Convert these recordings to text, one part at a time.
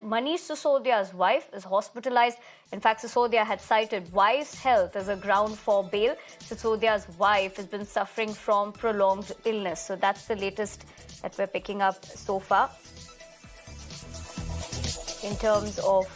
Manish Sisodia's wife is hospitalized. In fact, Sisodia had cited wife's health as a ground for bail. Sisodia's wife has been suffering from prolonged illness. So that's the latest that we're picking up so far in terms of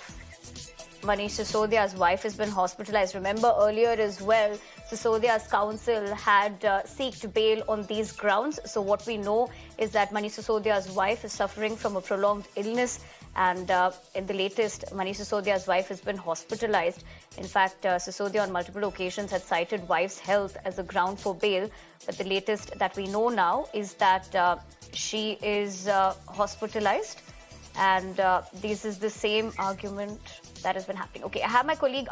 Manish Sisodia's wife has been hospitalized. Remember earlier as well, Sisodia's counsel had sought bail on these grounds. So what we know is that Manish Sisodia's wife is suffering from a prolonged illness, and in the latest, Manish Sisodia's wife has been hospitalized. In fact, Sisodia on multiple occasions had cited wife's health as a ground for bail, but the latest that we know now is that she is hospitalized, and this is the same argument that has been happening. Okay, I have my colleague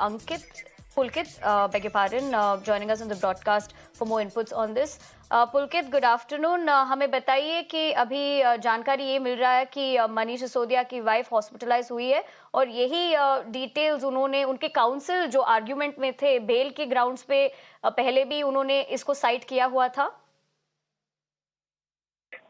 Pulkit, beg your pardon, joining us on the broadcast for more inputs on this. Pulkit, good afternoon. हमें बताइए कि अभी जानकारी ये मिल रहा है कि मनीष सिसोदिया की वाइफ हॉस्पिटलाइज हुई है और यही डिटेल्स उन्होंने उनके काउंसिल जो आर्ग्यूमेंट में थे बेल के ग्राउंड्स पे पहले भी उन्होंने इसको साइट किया हुआ था।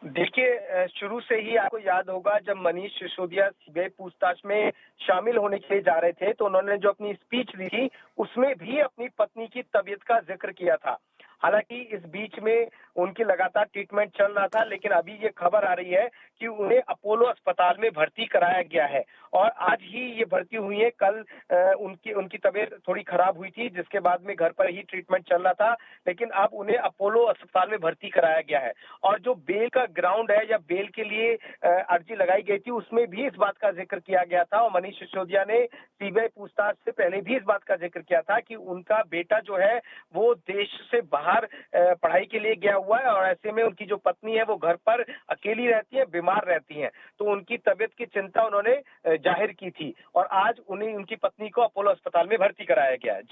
देखिए, शुरू से ही आपको याद होगा जब मनीष सिसोदिया सीबीआई पूछताछ में शामिल होने के लिए जा रहे थे तो उन्होंने जो अपनी स्पीच दी थी उसमें भी अपनी पत्नी की तबीयत का जिक्र किया था। हालांकि इस बीच में उनकी लगातार ट्रीटमेंट चल रहा था, लेकिन अभी ये खबर आ रही है कि उन्हें अपोलो अस्पताल में भर्ती कराया गया है और आज ही ये भर्ती हुई है। कल उनकी तबीयत थोड़ी खराब हुई थी, जिसके बाद में घर पर ही ट्रीटमेंट चल रहा था, लेकिन अब उन्हें अपोलो अस्पताल में भर्ती कराया गया है। और जो बेल का ग्राउंड है या बेल के लिए अर्जी लगाई गई थी उसमें भी इस बात का जिक्र किया गया था और मनीष सिसोदिया ने सीबीआई पूछताछ से पहले भी इस बात का जिक्र किया था कि उनका बेटा जो है वो देश से बाहर पढ़ाई के लिए गया हुआ है और ऐसे में उनकी जो पत्नी है वो घर पर अकेली रहती है, बीमार रहती है, तो उनकी तबीयत की चिंता उन्होंने जाहिर की थी और आज उन्हें उनकी पत्नी को अपोलो अस्पताल में भर्ती कराया गया है।